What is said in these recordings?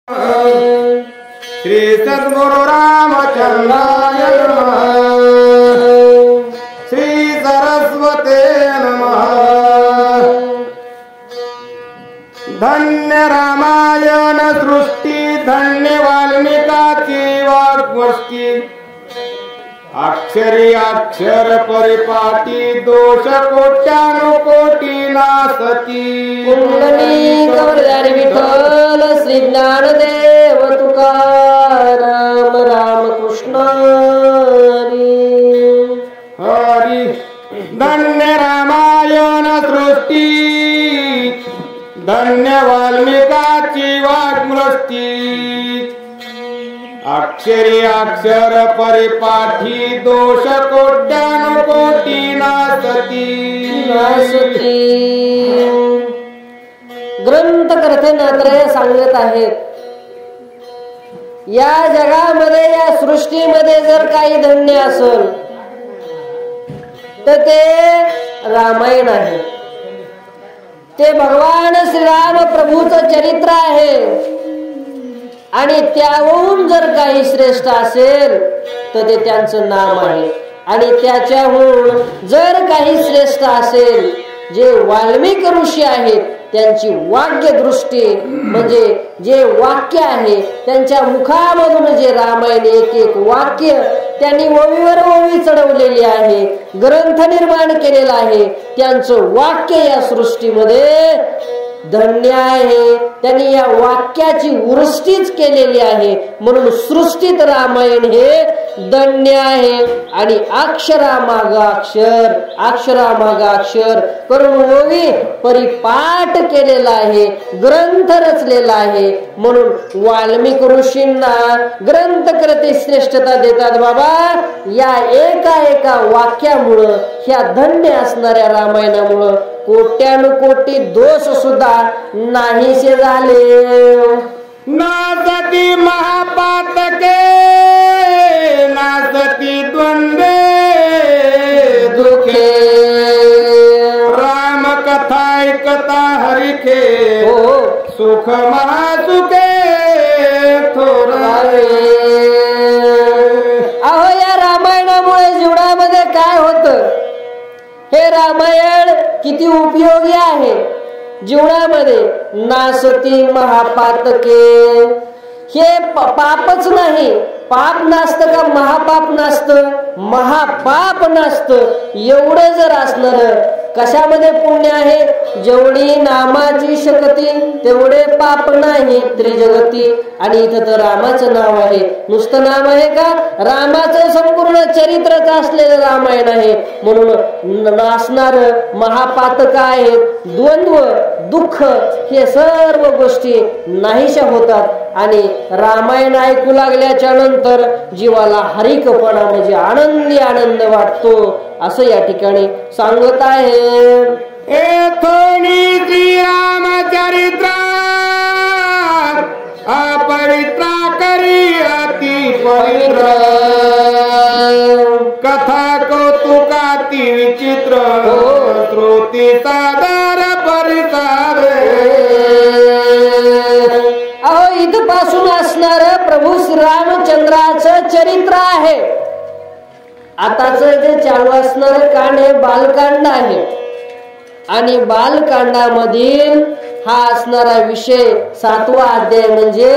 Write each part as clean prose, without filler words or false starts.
श्री सद्गुरु रामचंद्राय नमः। श्री सरस्वते नमः। धन्य रामायण सृष्टी, धन्य वाल्मिकाची वाग्वस्ती। अक्षरी अक्षर परिपाटी, दोष कोट्यानुकोटी नासती। कुंडली कवरदारी विठ्ठल श्री ज्ञानदेव तुकाराम रामकृष्ण हरी। धन्य रामायण सृष्टी, धन्य वाल्मिकाची वाग्वस्ती। अक्षरी अक्षर परिपाठी, दोष कोट्यानुकोटी नासती। ग्रंथकर्ते नात्रय सांगत आहेत, या जगामध्ये या सृष्टीमध्ये जर काही धन्य असेल तर ते रामायण आहे। ते भगवान श्रीराम प्रभूचं चरित्र आहे आणि त्याहून जर काही श्रेष्ठ असेल तर ते त्यांचं नाम आहे। आणि त्याच्याहून जर काही श्रेष्ठ असेल, जे वाल्मिक ऋषी आहेत त्यांची वाक्य दृष्टी म्हणजे जे वाक्य आहे त्यांच्या मुखामधून जे रामायण एक एक वाक्य त्यांनी ओवीवर ओवी चढवलेली आहे, ग्रंथ निर्माण केलेला आहे, त्यांचं वाक्य या सृष्टीमध्ये धन्य आहे। त्यांनी या वाक्याची वृष्टीच केलेली आहे, म्हणून सृष्टीत रामायण हे धन्य आहे। आणि अक्षरामाग अक्षर, अक्षरामाग अक्षर करून ओवी परिपाठ केलेला आहे, ग्रंथ रचलेला आहे। म्हणून वाल्मिक ऋषींना ग्रंथकर्ते श्रेष्ठता देतात। बाबा, या एका एका वाक्यामुळं, ह्या धन्य असणाऱ्या रामायणामुळं कोट्यानुकोटी दोष सुद्धा नाहीसे झाले। नासती महापातके, नासती द्वंद्वे दुखे। राम कथा ऐकता हरिखे, सुख महासुखे थोरावे। अहो, या रामायणामुळे जीवनामध्ये काय होतं, हे रामायण किती उपयोगी आहे जीवनामध्ये। नासती महापातके, हे पापच नाही, पाप नसतं का महापाप नसतं, महापाप नसतं। एवढं जर असणार कशामध्ये पुण्य आहे, जेवढी नामाची शक्ती तेवढे पाप नाही त्रिजगती। आणि इथं तर रामाचं नाव आहे, नुसतं नाव आहे का, रामाचं संपूर्ण चरित्रच असलेलं रामायण आहे। म्हणून नासणार महापातक आहेत, द्वंद्व दुःख हे सर्व गोष्टी नाहीशा होतात। आणि रामायण ऐकू लागल्याच्या नंतर जीवाला हरिकपणा म्हणजे आनंदी आनंद वाटतो, असं या ठिकाणी सांगत आहे। एथोनी श्रीरामचरित्र, अपवित्र करी अति पवित्र। कथा कौतुकाती विचित्र, श्रुती सादर परिसारे। अहो, इथपासून असणार प्रभू श्रीरामचंद्राचं चरित्र आहे। आताच जे चालू असणार कांड हे बालकांड आहे आणि बालकांडामधील हा असणारा विषय 7वा अध्याय म्हणजे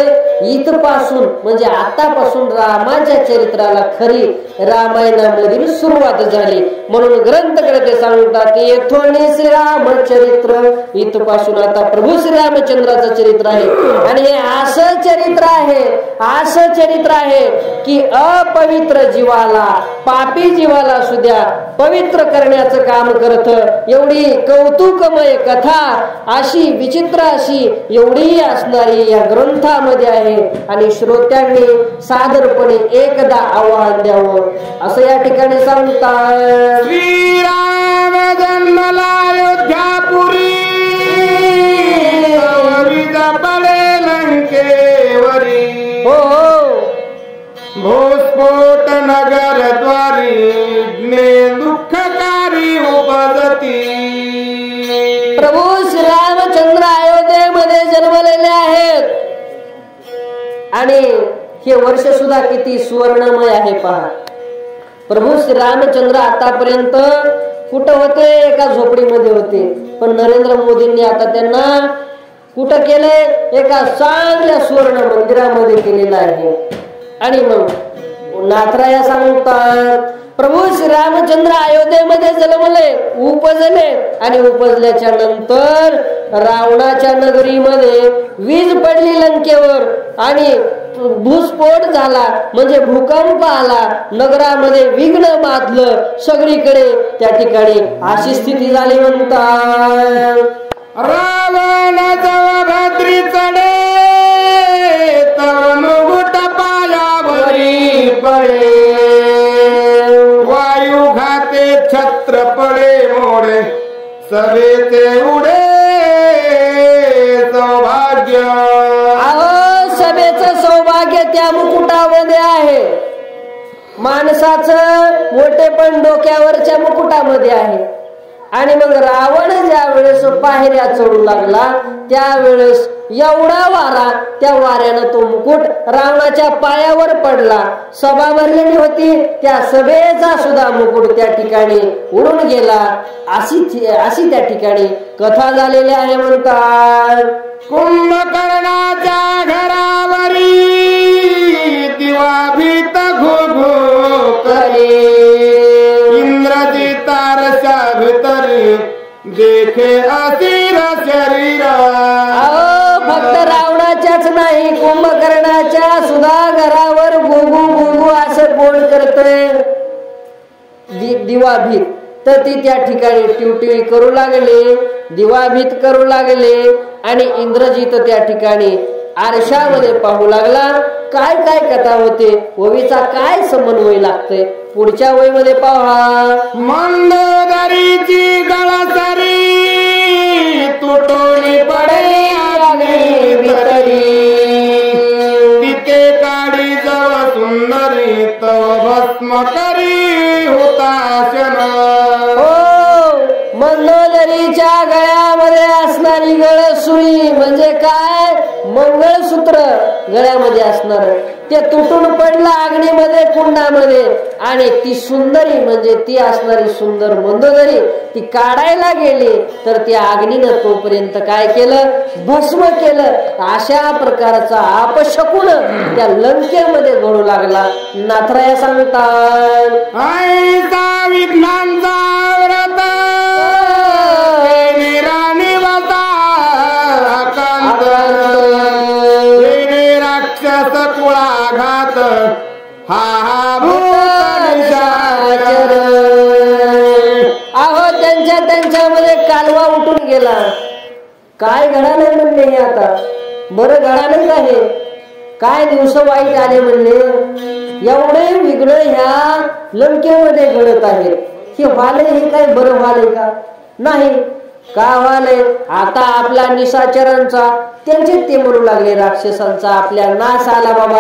इथपासून म्हणजे आतापासून रामाच्या चरित्राला खरी रामायणामधील सुरुवात झाली। म्हणून ग्रंथकर्ते सांगतात की येथोनी श्रीरामचरित्र, इथपासून आता प्रभू श्रीरामचंद्राचं चरित्र आहे। आणि हे असं चरित्र आहे, असं चरित्र आहे की अपवित्र जीवाला, पापी जीवाला सुद्धा पवित्र करण्याचं काम करत। एवढी कौतुकमय कथा, अशी विचित्र अशी एवढी असणारी या ग्रंथामध्ये आहे। आणि श्रोत्यांनी सादरपणे एकदा आव्हान द्यावं, असं या ठिकाणी सांगतात। श्रीराम जन्मला अयोध्यापुरी, पडे लंकेवरी। भूस्फोट नगर द्वारी, दुःखकारी उपजती। प्रभू श्रीरामचंद्र अयोध्येमध्ये जन्मलेले आहेत आणि हे वर्ष सुद्धा किती सुवर्णमय आहे पहा. प्रभू श्री रामचंद्र आतापर्यंत कुठं होते? एका झोपडीमध्ये होते. पण नरेंद्र मोदींनी आता त्यांना कुठं केले? एका चांगल्या सुवर्ण मंदिरामध्ये केलेलं आहे. आणि मग नाथराया सांगतात प्रभू श्री रामचंद्र अयोध्येमध्ये जन्मले, उपजले आणि उपजल्याच्या नंतर रावणाच्या नगरीमध्ये वीज पडली लंकेवर आणि भूस्फोट झाला, म्हणजे भूकंप आला, नगरामध्ये विघ्न बांधलं, सगळीकडे त्या ठिकाणी अशी स्थिती झाली. म्हणतात रावण जव भद्री चढे तव मुकुट पायावरी पडे, वायू घाते छत्र पडे मोडे, सभेचे उडे सौभाग्य. सभेचं सौभाग्य त्या मुकुटामध्ये आहे. माणसाचं मोठेपण डोक्यावरच्या मुकुटामध्ये आहे. आणि मग रावण ज्या वेळेस पायऱ्या चढू लागला त्यावेळेस एवढा वारा, त्या वाऱ्यानं तो मुकुट रावणाच्या पायावर पडला. सभा भरलेली होती, त्या सभेचा सुद्धा मुकुट त्या ठिकाणी उडून गेला. अशी त्या ठिकाणी कथा झालेली आहे. म्हणतात कुंभकर्णाच्या घरावरी दिवा भीत घुघू करे, इंद्रजित तारशा भीतरी देखे असिर शरीर. फक्त रावणाच्याच नाही, कुंभकर्णाच्या सुद्धा घरावर गुगू गुगू असं कोण करतय? दिवाभीत. तर ती त्या ठिकाणी टिवटिवी करू लागले, दिवाभीत करू लागले. आणि इंद्रजित त्या ठिकाणी आरशामध्ये पाहू लागला. काय काय कथा होते, ओवीचा काय समन्वय लागतोय पुढच्या वहीमध्ये पहा. मंदोदरीची गळसरी तुटून पडे अग्नी भीतरी, तिथे काढी जव सुंदरी तव भस्म करी हुताशन. मंदोदरीच्या गळ्यामध्ये असणारी गळसुई म्हणजे काय? मंगळसूत्र गळ्यामध्ये असणार ते तुटून पडलं अग्नीमध्ये, कुंडामध्ये. आणि ती सुंदरी म्हणजे ती असणारी सुंदर मंदोदरी ती काढायला गेली तर त्या अग्नीनं तोपर्यंत काय केलं? भस्म केलं. अशा प्रकारचा अपशकुन त्या लंकेमध्ये घडू लागला. नाथराया सांगतात विघ्नांचा व्रत राक्षस कुळाघात हा अहो त्यांच्यामध्ये कालवा उठून गेला. काय घडाले म्हणले हे आता? बरं घडाले आहे, काय दिवस वाईट आले म्हणले. एवढे विघ्न ह्या लंकेमध्ये घडत आहे. हे व्हाले हे काय बरं व्हाले का? नाही. का व्हाले? आता आपला निशाचरांचा त्यांचे ते म्हणू लागले राक्षसांचा आपल्या नाश आला बाबा.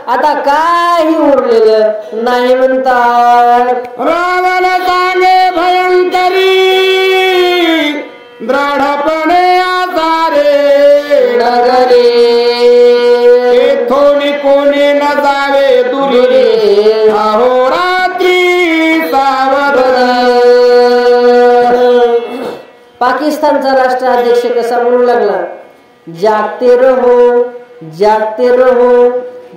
आता काही उरलेलं नाही. म्हणतात रावण सांगे भयंकरी दृढपणे आसारे नगरे, थोडी कोणी न जावे दुरी अहोरात्री सावध. पाकिस्तानचा राष्ट्राध्यक्ष कसा म्हणू लागला? जागते रहो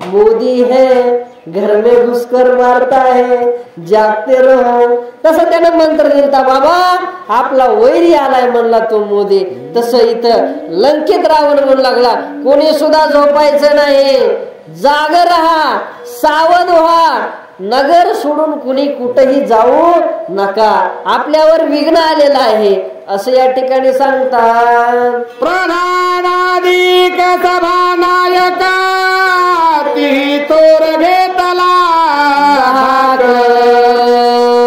मोदी है घर में घुसकर मारता है, जागते रहो. तसं त्यानं मंत्र दिलता बाबा. आपला वैरी आलाय म्हणला तो मोदी. तसं इथं लंकेत रावण म्हणू लागला कोणी सुद्धा झोपायचं नाही, जाग रहा, सावध व्हा, नगर सोडून कुणी कुठेही जाऊ नका, आपल्यावर विघ्न आलेलं आहे असं या ठिकाणी सांगतात. प्रधानाधिक सभानायका ती तोर घेतला,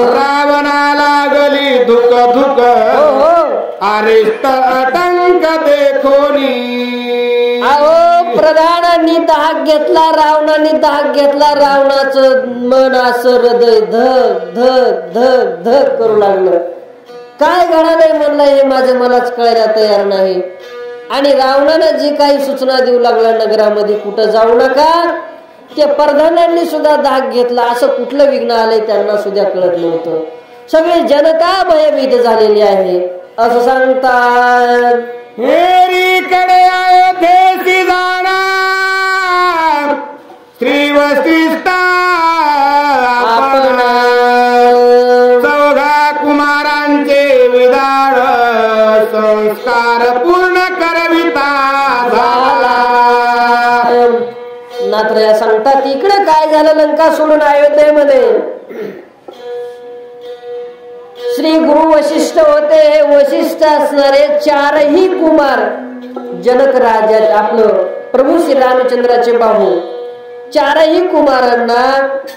रावणाला गली धुक धुक अरिष्ट अटंक देखोनी. प्रधानांनी धाक घेतला, रावणाने धाक घेतला. रावणाचं मन असं हृदय धक धक धक धक करू लागलं. काय घडालंय म्हणलं हे माझं मलाच कळायला तयार नाही. आणि रावणानं जी काही सूचना देऊ लागला नगरामध्ये, कुठं जाऊ नका, ते प्रधानांनी सुद्धा धाक घेतला. असं कुठलं विघ्न आलंय त्यांना सुद्धा कळत नव्हतं. सगळी जनता भयभीत झालेली आहे असं सांगतात. हेरीकडे अयोध्येसी जाणार श्री वसिष्ठ आपण चौघा कुमारांचे विधान संस्कार पूर्ण करविता झाला. नात्रया सांगतात इकडे काय झालं लंका सोडून अयोध्येमध्ये. श्री गुरु वशिष्ठ होते. हे वशिष्ठ असणारे चारही कुमार जनक राजा आपलं प्रभू श्री रामचंद्राचे भाऊ, चारही कुमारांना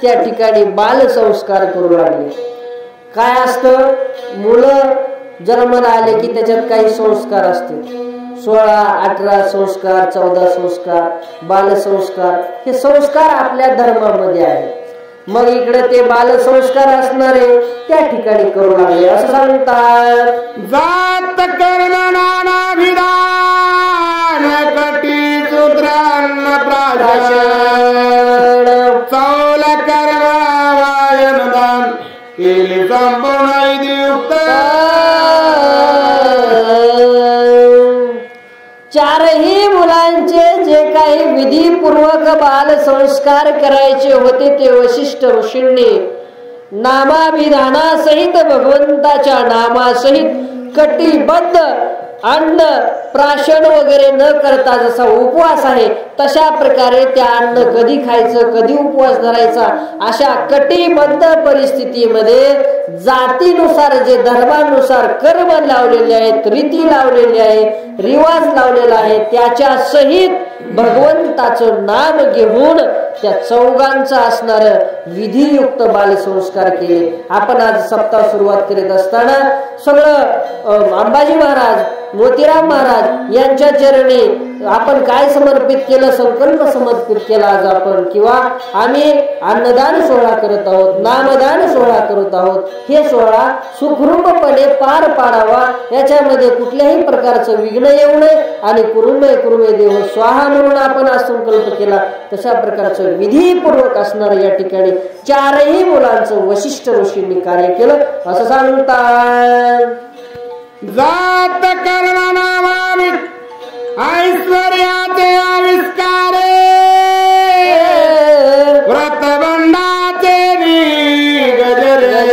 त्या ठिकाणी बाल संस्कार करू लागले. काय असतं, मुलं जन्माला आले की त्याच्यात काही संस्कार असते. 16, 18 संस्कार, 14 संस्कार, बाल संस्कार, हे संस्कार आपल्या धर्मामध्ये आहेत. मग इकडे ते बाल संस्कार असणारे त्या ठिकाणी करू लागले असं सांगतात. जात कर्ण नाना विधान कटी शूद्रान्न प्राशन चौल कर्म वायनदान केली संपूर्ण विधियुक्त. चारही मुलांचे जे काही विधीपूर्वक बाल संस्कार करायचे होते ते वशिष्ठ ऋषींनी नामाभिधानासहित भगवंताच्या नामासहित कटिबद्ध अन्न प्राशन वगैरे न करता जसा उपवास आहे तशा प्रकारे त्या अन्न कधी खायचं, कधी उपवास धरायचा, अशा कटिबद्ध परिस्थितीमध्ये जातीनुसार जे धर्मानुसार कर्म लावलेले आहेत, रीती लावलेली आहे, रिवाज लावलेला आहे, त्याच्या सहित भगवंताचं नाम घेऊन त्या चौघांचा असणार विधियुक्त बालसंस्कार केले. आपण आज सप्ताह सुरुवात करीत असताना सगळं अंबाजी महाराज, मोतीराम महाराज यांच्या चरणी आपण काय समर्पित केलं, संकल्प समर्पित केला आज आपण, किंवा आम्ही अन्नदान सोहळा करत आहोत, नामदान सोहळा करत आहोत. हे सोहळा सुखरूपपणे पार पाडावा, याच्यामध्ये कुठल्याही प्रकारचं विघ्न येऊ नये आणि कुरुमे देव स्वाहा म्हणून आपण आज संकल्प केला. तशा प्रकारचं विधीपूर्वक असणार या ठिकाणी चारही मुलांचं वशिष्ठ ऋषींनी कार्य केलं असं सांगतात. जात कर्ण नामामि ऐश्वर्याचे आविष्कारे व्रतबंधाचे गजरे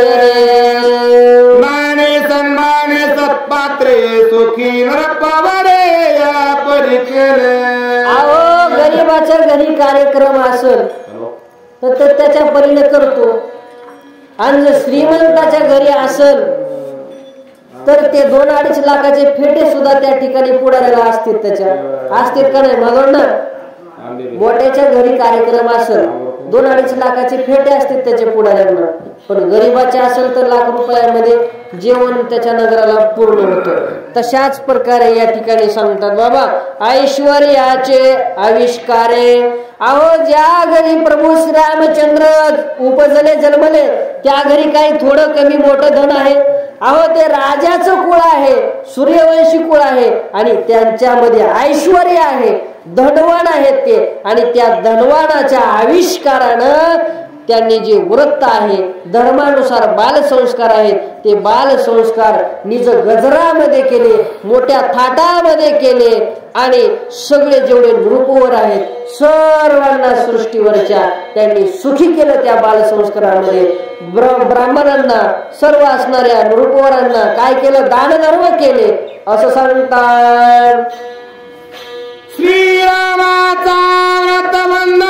माने सन्माने सत्पात्रे सुखी नरपवरे या परिकेले. अहो गरीबाच्या घरी कार्यक्रम असेल तर त्याच्या परीने करतो, आणि जर श्रीमंताच्या घरी असेल तर ते 2-2.5 लाखाचे फेटे सुद्धा त्या ठिकाणी पुढाऱ्याला असतील, त्याच्या असतील का नाही म्हणून. मोठ्याच्या घरी कार्यक्रम असेल 2-2.5 लाखाचे फेटे असतील त्याच्या पुढाऱ्यांना, पण गरीबाचे असेल तर लाख रुपयामध्ये जेवण त्याच्या नगराला पूर्ण होतं. तशाच प्रकारे या ठिकाणी सांगतात बाबा ऐश्वर्याचे आविष्कारे. अहो ज्या घरी प्रभू श्रीरामचंद्र उपजले जन्मले त्या घरी काही थोडं कमी मोठं धन आहे. अहो ते राजाचं कुळ आहे, सूर्यवंशी कुळ आहे, आणि त्यांच्यामध्ये ऐश्वर्य आहे, धनवान आहेत ते, आणि त्या धनवानाच्या आविष्कारानं त्यांनी जे व्रत आहे, धर्मानुसार बालसंस्कार आहेत, ते बालसंस्कार निज गजरामध्ये केले, मोठ्या थाटामध्ये केले, आणि सगळे जेवढे नृपवर आहेत सर्वांना सृष्टीवरच्या त्यांनी सुखी केलं. त्या बालसंस्कारामध्ये ब्राह्मणांना, सर्व असणाऱ्या नृपवरांना काय केलं, दानधर्म केले असं सांगतात. श्रीरामाचा व्रतबंध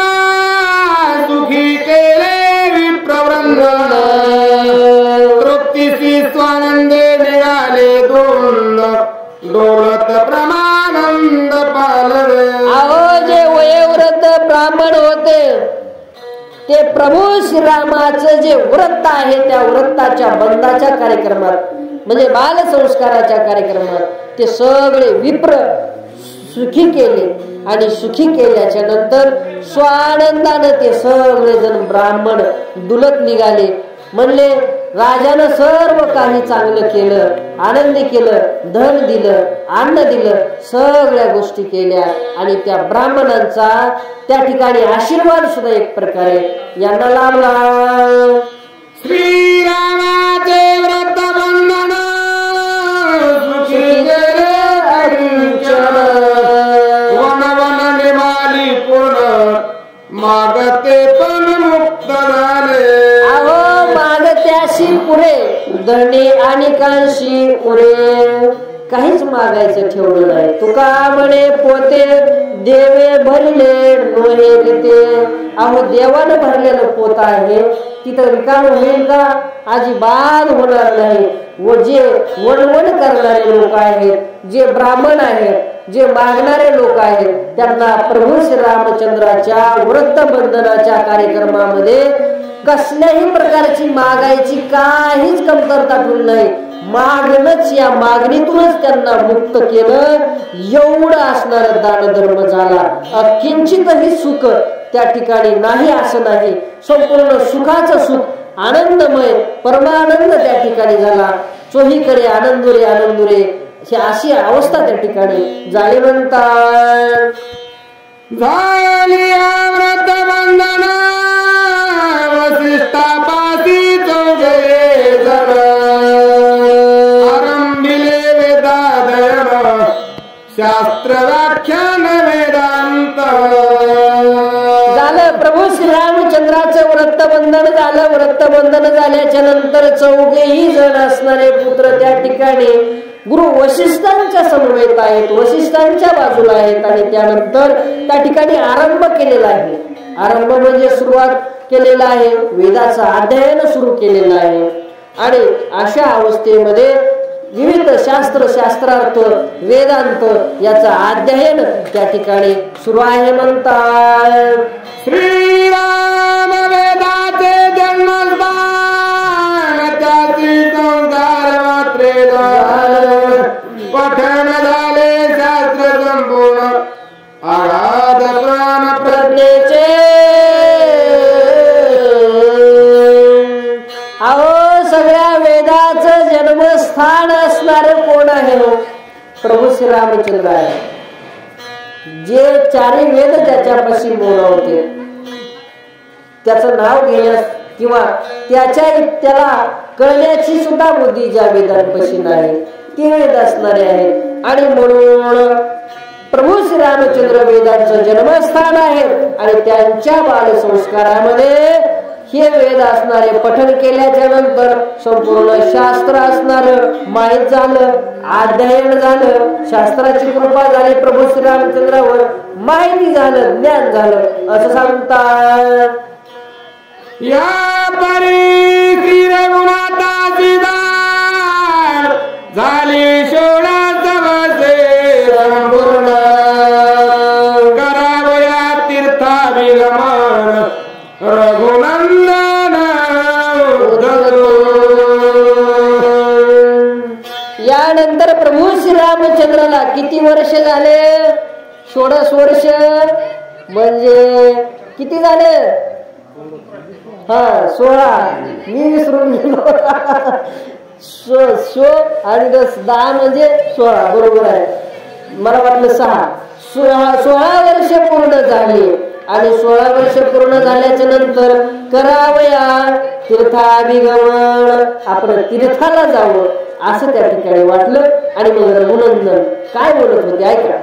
सुखी केले विप्रवृंद तृप्तीशी स्वानंदे निघाले दोन डोलत प्रमानंद पालवे. अहो जे वयोवृद्ध ब्राह्मण होते ते प्रभू श्रीरामाचं जे व्रत आहे त्या व्रताच्या बंधाच्या कार्यक्रमात म्हणजे बालसंस्काराच्या कार्यक्रमात ते सगळे विप्र सुखी केले, आणि सुखी केल्याच्या नंतर स्वानंदाने ते सगळे जण ब्राह्मण डुलत निघाले. म्हणले राजानं सर्व काही चांगलं केलं, आनंदी केलं, धन दिलं, अन्न दिलं, सगळ्या गोष्टी केल्या आणि त्या ब्राह्मणांचा त्या ठिकाणी आशीर्वाद सुद्धा एक प्रकारे यांना लाभला. श्रीरामाचे व्रत बंधन सुखी गेले अकिंचन, वन वन निमाली पूर्ण मागते पण मुक्त झाले. अहो मागत्याशी पुरे धनी आणि कांशी पुरे, काहीच मागायचं ठेवलं नाही. तुका म्हणे पोते देवे भरले नोहे रीते. अहो देवानं भरलेलं पोत आहे, तिथं रिकाम होईल का? अजिबात होणार नाही. व जे वणवण करणारे लोक आहेत, जे ब्राह्मण आहेत, जे मागणारे लोक आहेत, त्यांना प्रभू श्री रामचंद्राच्या व्रत बंधनाच्या कार्यक्रमामध्ये कसल्याही प्रकारची मागायची काहीच कमतरता ठेवली नाही. मागणंच, या मागणीतूनच त्यांना मुक्त केलं. एवढं असणारा दानधर्म झाला. अकिंचितही सुख त्या ठिकाणी नाही असं नाही. संपूर्ण सुखाचं सुख, आनंदमय परमानंद त्या ठिकाणी झाला. चोहीकडे आनंदुरे आनंदुरे अशी अवस्था त्या ठिकाणी झाली. म्हणतात झाली व्रत बंधन वसिष्ठापासी चौघे जण, आरंभिले वेदाध्ययन शास्त्र व्याख्यान वेदांत. झालं प्रभू श्रीरामचंद्राचं व्रतबंधन झालं. व्रतबंधन झाल्याच्या नंतर चौघेही जण असणारे पुत्र त्या ठिकाणी गुरु वशिष्ठांच्या समवेत आहेत, वशिष्ठांच्या बाजूला आहेत. आणि त्यानंतर त्या ठिकाणी आरंभ केलेला आहे. आरंभ म्हणजे सुरुवात केलेला आहे, वेदाचं अध्ययन सुरू केलेलं आहे. आणि अशा अवस्थेमध्ये विविध शास्त्र, शास्त्रार्थ, वेदांत याचं अध्ययन त्या ठिकाणी सुरू आहे. म्हणतात श्रीराम वेदाचे जन्मस्थान, त्याची संसार मात्रे पठन झाले शास्त्र संपूर्ण, आघात प्राण प्रज्ञेचे. अहो सगळ्या वेदाचं जन्मस्थान असणारे कोण आहे? प्रभू श्री रामचंद्र आहे. जे चारी वेद त्याच्यापाशी मोडवते, त्याचं नाव घेण्यास किंवा त्याला कळण्याची सुद्धा बुद्धी ज्या वेदांपाशी नाही, ती वेद असणारे आहेत. आणि म्हणून प्रभू श्री रामचंद्र वेदांचं जन्मस्थान आहे. आणि त्यांच्या बालसंस्कारामध्ये हे वेद असणारे पठन केल्याच्या नंतर संपूर्ण शास्त्र असणार माहीत झालं, अध्ययन झालं, शास्त्राची कृपा झाली, प्रभू श्री रामचंद्रावर माहिती झालं, ज्ञान झालं असं सांगतात. या परी श्री रघुनाथाची दान झाली 16 दिवसे संपूर्ण, करावया तीर्थाभिगमन रघुनंदन उद्धव. यानंतर प्रभू श्री रामचंद्राला किती वर्ष झाले? 16 वर्ष. म्हणजे किती झाले? 16. मी विसरून गेलो. आणि 10 म्हणजे 16. बरोबर आहे. मला वाटलं 6. 16 वर्ष पूर्ण झाली. आणि 16 वर्ष पूर्ण झाल्याच्या नंतर करावया तीर्थाभिगमन, आपण तीर्थाला जावं असं त्या ठिकाणी वाटलं. आणि मग रघुनंदन काय बोलत होते ऐका.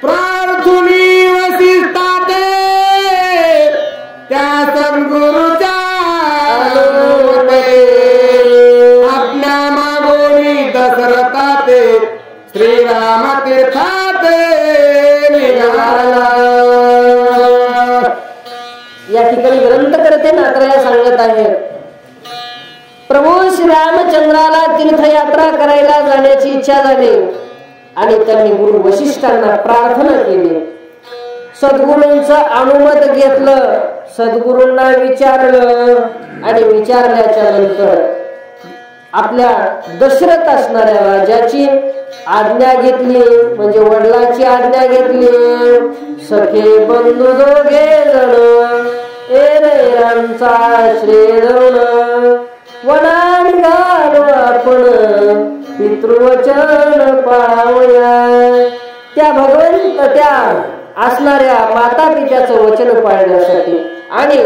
प्रार्थुनी वसिष्ठाते त्या सद्गुरूच्या आज्ञा मागोनी दशरथाते श्रीराम तीर्थाते निघाला. या ठिकाणी ग्रंथकर्ते नात्राया सांगत आहेत, प्रभू श्री रामचंद्राला तीर्थयात्रा करायला जाण्याची इच्छा झाली. आणि त्यांनी गुरु वशिष्ठांना प्रार्थना केली. सद्गुरूंचं अनुमत घेतलं, सद्गुरूंना विचारलं. आणि विचारल्याच्या नंतर आपल्या दशरथ असणाऱ्या राजाची आज्ञा घेतली, म्हणजे वडिलांची आज्ञा घेतली. सखे बंधू दोघे जण रामचा श्री वना आपण पितृवचन पाळूया. त्या भगवंत त्या असणाऱ्या माता पित्याचं वचन पाळण्यासाठी आणि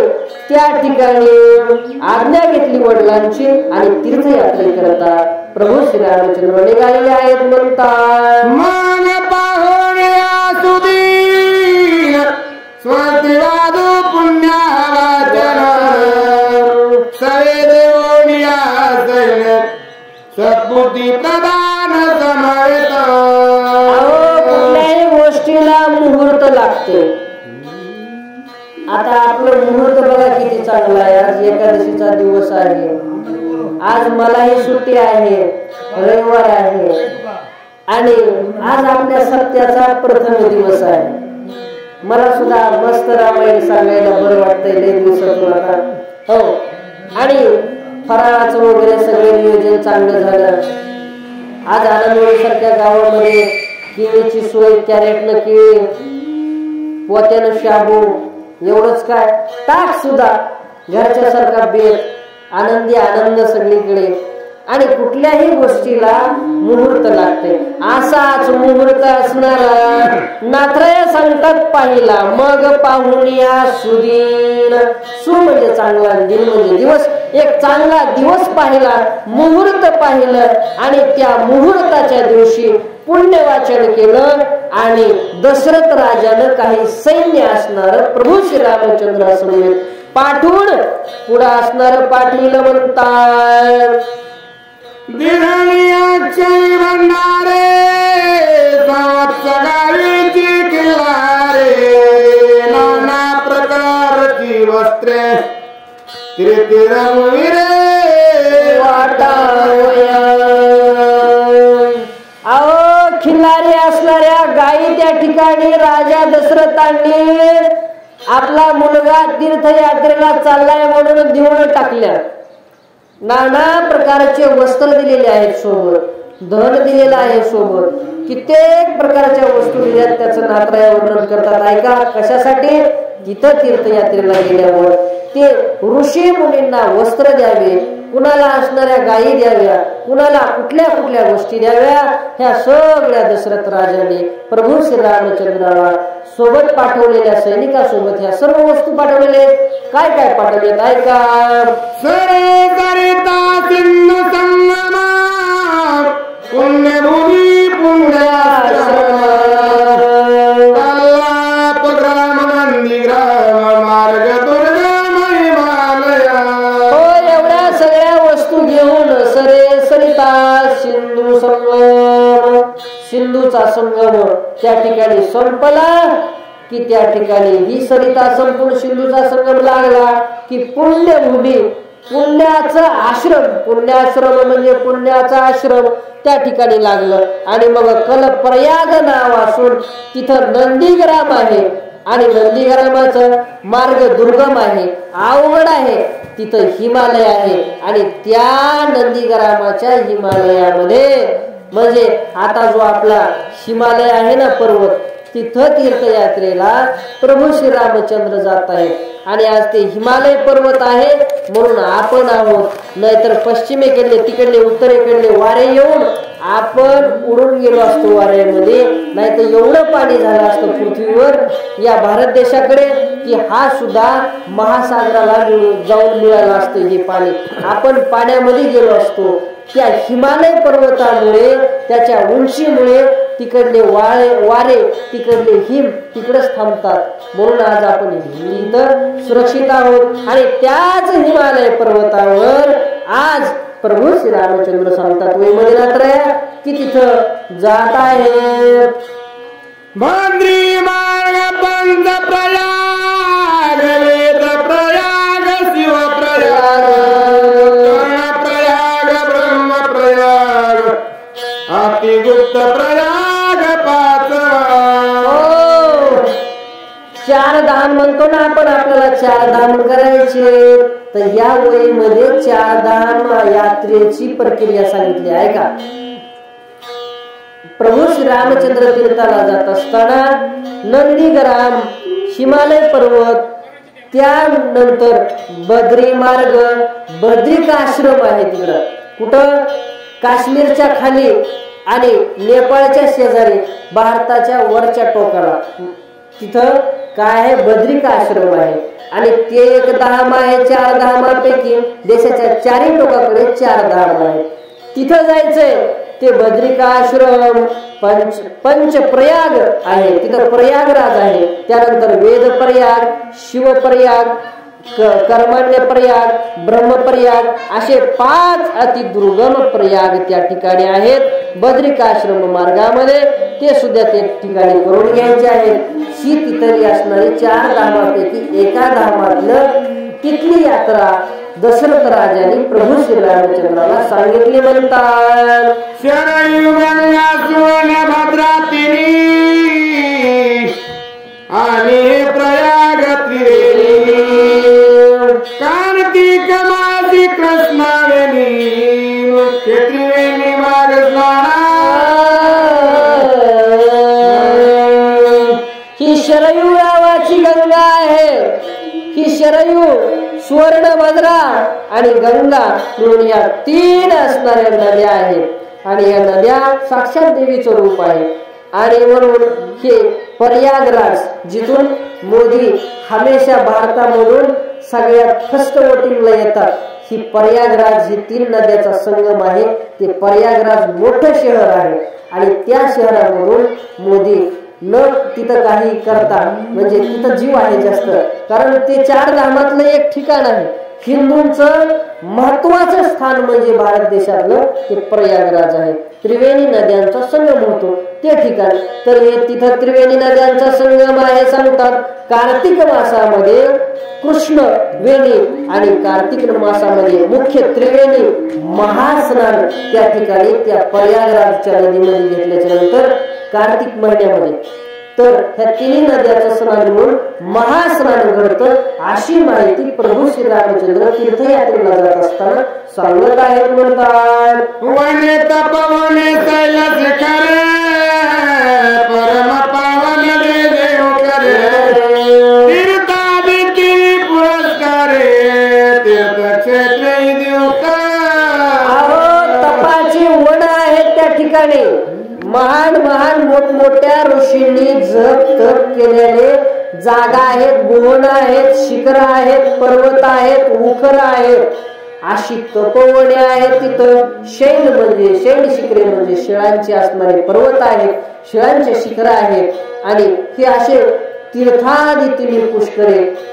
त्या ठिकाणी आज्ञा घेतली वडिलांची आणि तीर्थयात्रेकरता प्रभू श्री रामचंद्र निघालेले आहेत. म्हणतात मन पाहुण्या सुदीन स्वस्तिवादो पुण्यावाचन सवे देवोनिया सैन्य सद्बुद्धी प्रदान समवेत. कुठल्याही गोष्टीला मुहूर्त लागते. आता आपलं मुहूर्त बघा किती चांगला आहे. आज एकादशीचा दिवस आहे. आज मलाही सुट्टी आहे, रविवार आहे आणि आज आपल्या सत्याचा प्रथम दिवस आहे. मला सुद्धा मस्त रामायण सांगायला बरं वाटतंय लय दिवसातून आता. हो, आणि फराळाचं वगैरे सगळे नियोजन चांगलं झालं. आज आनंदवाडी सारख्या गावामध्ये केळीची सोय, कॅरेटनं केळी, पोत्यानं शाबू, एवढंच काय ताक सुद्धा घरच्या सारखा बेत, आनंदी आनंद सगळीकडे. आणि कुठल्याही गोष्टीला मुहूर्त लागते. असाच मुहूर्त असणारा नात्रय संकट पाहिला मग पाहुनिया सुदीन. सु म्हणजे चांगला, दिन म्हणजे दिवस. एक चांगला दिवस पाहिला, मुहूर्त पाहिलं आणि त्या मुहूर्ताच्या दिवशी पुण्यवाचन केलं आणि दशरथ राजानं काही सैन्य असणार प्रभू श्री रामचंद्र समवेत पाठवून पुढे असणार पाठविलं. म्हणतात दिघाणी भंडारे गावीची किल्लारे नाना प्रकारची वस्त्रे तिरतिरविरे वाटावया. अहो, खिल्लारी असणाऱ्या गायी त्या ठिकाणी राजा दशरथांनी आपला मुलगा तीर्थयात्रेला चाललाय म्हणून देऊन टाकल्या. नाना प्रकारचे वस्त्र दिलेले आहेत सोबत, धन दिलेलं आहे सोबत, कित्येक प्रकारच्या वस्तू दिल्यात. त्याचं नात्रय वर्णन करतात. ऐका कशासाठी? तिथं तीर्थयात्रेला गेल्यावर ते ऋषी मुनींना वस्त्र द्यावे, कुणाला असणाऱ्या गायी द्याव्या, कुणाला कुठल्या कुठल्या गोष्टी द्याव्या, ह्या सगळ्या दशरथ राजाने प्रभू श्री रामचंद्राला सोबत पाठवलेल्या सैनिकासोबत ह्या सर्व वस्तू पाठवलेल्या आहेत. काय काय पाठवलेत ऐका. सरे करिता सिंधू संगमा पुण्यभूमी पुण्याश्रम कल्लाप ग्राम नंदीग्राम मार्ग दुर्गम हिमालया. हो, एवढ्या सगळ्या वस्तू घेऊन सरे सरिता सिंधू संगम, सिंधूचा संगम त्या ठिकाणी संपला की त्या ठिकाणी ही सरिता संपूर्ण सिंधूचा संगम लागला की पुण्यभूमी, पुण्याचा आश्रम, पुण्याश्रम म्हणजे पुण्याचा आश्रम त्या ठिकाणी लागलं. आणि मग कलप्रयाग नाव असून तिथं नंदीग्राम आहे आणि नंदीग्रामाचं मार्ग दुर्गम आहे, अवघड आहे. तिथं हिमालय आहे आणि त्या नंदीग्रामाच्या हिमालयामध्ये म्हणजे आता जो आपला हिमालय आहे ना पर्वत, तिथं तीर्थयात्रेला प्रभू श्री रामचंद्र जात आहेत. आणि आज ते हिमालय पर्वत आहे म्हणून आपण आहोत. नाहीतर पश्चिमेकडले तिकडले उत्तरेकडले वारे येऊन आपण उडून गेलो असतो वाऱ्यामध्ये. नाहीतर एवढं पाणी झालं असतं पृथ्वीवर या भारत देशाकडे की हा सुद्धा महासागराला जाऊन मिळालं असतं हे पाणी. आपण पाण्यामध्ये गेलो असतो. त्या हिमालय पर्वतामुळे, त्याच्या उंचीमुळे तिकडले वारे, तिकडले हिम तिकडच थांबतात. म्हणून आज आपण इथं सुरक्षित आहोत. आणि त्याच हिमालय पर्वतावर आज प्रभू श्री रामचंद्र सांगतात वैमननाथराया की तिथं जात आहेत. भद्री मार्ग पंच प्रयाग वेद प्रयाग शिव प्रयाग कर्ण प्रयाग ब्रह्म प्रयाग अतिगुप्त प्रयाग पाचवा. चार धाम म्हणतो ना आपण, आपल्याला चार धाम करायचे. तर या वहीमध्ये चार धाम यात्रेची प्रक्रिया सांगितली आहे का. प्रभू श्री रामचंद्र तीर्थाला जात असताना नंदीग्राम, हिमालय पर्वत, त्यानंतर बद्री मार्ग, बद्रिकाश्रम आहे तिकडं. कुठं? काश्मीरच्या खाली आणि नेपाळच्या शेजारी भारताच्या वरच्या टोकाला तिथं काय आहे, बद्रिका आश्रम आहे. आणि ते एक धाम आहे. 4 धामांपैकी देशाच्या 4ही टोकाकडे 4 धाम आहेत. तिथं जायचंय. ते बद्रिका आश्रम पंचप्रयाग आहे. तिथं प्रयागराज आहे. त्यानंतर वेदप्रयाग, शिवप्रयाग, कर्मण्य प्रयाग, ब्रह्मप्रयाग असे 5 अतिदुर्गम प्रयाग त्या ठिकाणी आहेत बद्रिकाश्रम मार्गामध्ये. ते सुद्धा ते ठिकाणी करून घ्यायचे आहेत. ही तिथली असणारी 4 धामांपैकी एका धामातलं तिथली यात्रा दशरथ राजाने प्रभू श्री रामचंद्राला सांगितली. म्हणतात शरयू गंगा सुवर्ण भद्रा तिनी आणि प्रयाग त्रिवेणी कार्तिक मासी कृष्णावेणी मुख्य त्रिवेणी मार्ग ही शरयू नावाची गंगा आहे. ही शरयू, सुवर्णभद्रा आणि गंगा म्हणून या 3 असणाऱ्या नद्या आहेत. आणि या नद्या साक्षात देवीचं रूप आहे. आणि म्हणून हे प्रयागराज, जिथून मोदी हमेशा भारतामधून सगळ्यात फर्स्ट वोटिंगला येतात, ही प्रयागराज ही 3 नद्याचा संगम आहे. ते प्रयागराज मोठं शहर आहे. आणि त्या शहरामधून मोदी न तिथं काही करता, म्हणजे तिथं जीव आहे जास्त, कारण ते 4 धामातलं एक ठिकाण आहे. हिंदूंचं महत्वाचं स्थान म्हणजे भारत देशातलं ते प्रयागराज आहे. त्रिवेणी नद्यांचा संगम होतो ते ठिकाण. तर हे तिथं त्रिवेणी नद्यांचा संगम आहे. सांगतात कार्तिक मासामध्ये कृष्ण वेणी आणि कार्तिक मासामध्ये मुख्य त्रिवेणी महास्नान त्या ठिकाणी त्या प्रयागराजच्या नदीमध्ये घेतल्याच्या नंतर कार्तिक महिन्यामध्ये, तर ह्या 3 नद्याचं स्नान म्हणून महास्नान घडतं. अशी माहिती प्रभू श्री रामचंद्र तीर्थयात्रेला जात असताना सांगत आहेत. म्हणतात वने तपवने कैलास करे परम पावन दे देव करे तीर्थादि पुरस्कारे तीर्थक्षेत्र देव तपाची वन आहेत त्या ठिकाणी. महान महान मोठमोठ्या ऋषींनी जप तप केलेले जागा आहेत, गुण आहेत, शिखर आहेत, पर्वत आहेत, उखर आहेत. अशी तपोवने आहेत. तिथं शैल म्हणजे शैल शिखरे म्हणजे शिळांची असणारे पर्वत आहेत, शिळांचे शिखर आहेत. आणि हे असे तीर्थादी 3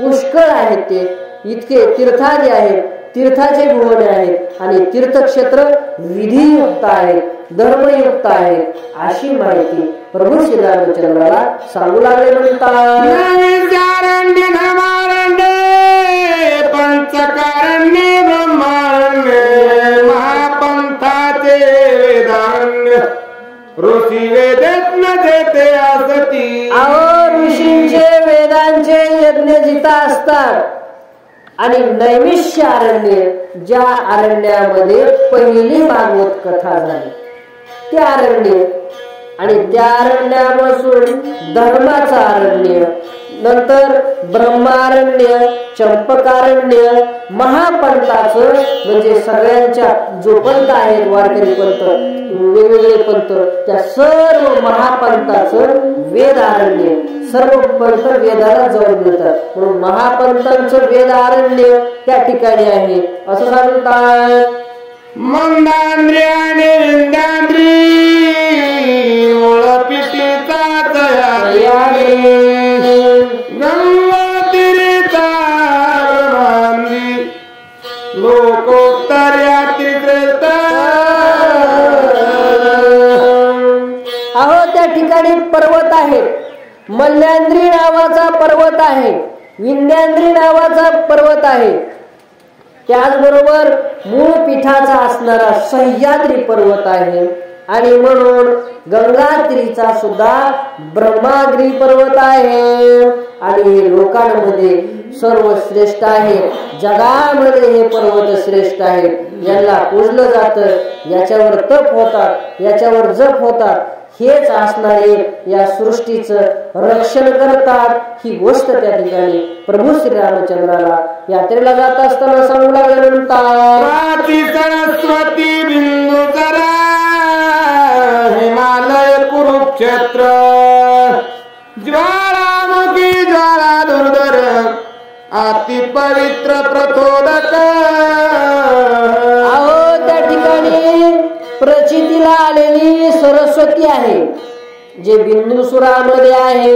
पुष्कळ आहेत. ते इतके तीर्थादी आहेत, तीर्थाचे भुवन आहेत आणि तीर्थक्षेत्र विधियुक्त आहेत, धर्मयुक्त आहेत. अशी माहिती प्रभू श्री रामचंद्राला सांगू लागले. म्हणतात पंचकारण्य ब्रह्मांड महापंथाचे वेदान्य ऋषी वेदेत न देते असती. ऋषींचे वेदांचे यज्ञ जिथं असतात आणि नैमिष्य अरण्य, ज्या अरण्यामध्ये पहिली भागवत कथा झाली ते अरण्य, आणि त्या अरण्यापासून धर्माचं अरण्य, नंतर ब्रह्मारण्य, चंपकारण्य, महापंथाचं म्हणजे सगळ्यांच्या जो पंथ आहेत, वारकरी पंथ, वेगवेगळे पंथ, त्या सर्व महापंथाचं वेदारण्य. सर्व पंथ वेदाला जाऊन मिळतात म्हणून महापंथांचं वेदारण्य त्या ठिकाणी आहे असं सांगतात. मंदांद्री आणि विंदांद्री पिटीचा तयारी गंगोत्रीचा लोकोत्तर यात्रेचा. अहो त्या ठिकाणी पर्वत आहे. मल्यांद्री नावाचा पर्वत आहे, विंध्याद्री नावाचा पर्वत आहे. त्याचबरोबर मूळ पीठाचा असणारा सह्याद्री पर्वत आहे. आणि म्हणून गंगात्रीचा सुद्धा ब्रह्माद्री पर्वत आहे. आणि हे लोकांमध्ये सर्वश्रेष्ठ आहे, जगामध्ये हे पर्वत श्रेष्ठ आहेत. यांना पूजलं जातं, याच्यावर तप होतात, याच्यावर जप होतात. हेच असणारे या सृष्टीचं रक्षण करतात। ही गोष्ट त्या ठिकाणी प्रभू श्री रामचंद्राला यात्रेला जात असताना सांगू लागले म्हणतात, सरस्वती बिंदुसरा हिमालय कुरुक्षेत्र ज्वालामुखी ज्वाला दुर्धर अति पवित्र प्रचोदक। अहो त्या ठिकाणी प्रचितीला आलेली सरस्वती आहे जे बिंदुसुरामध्ये आहे,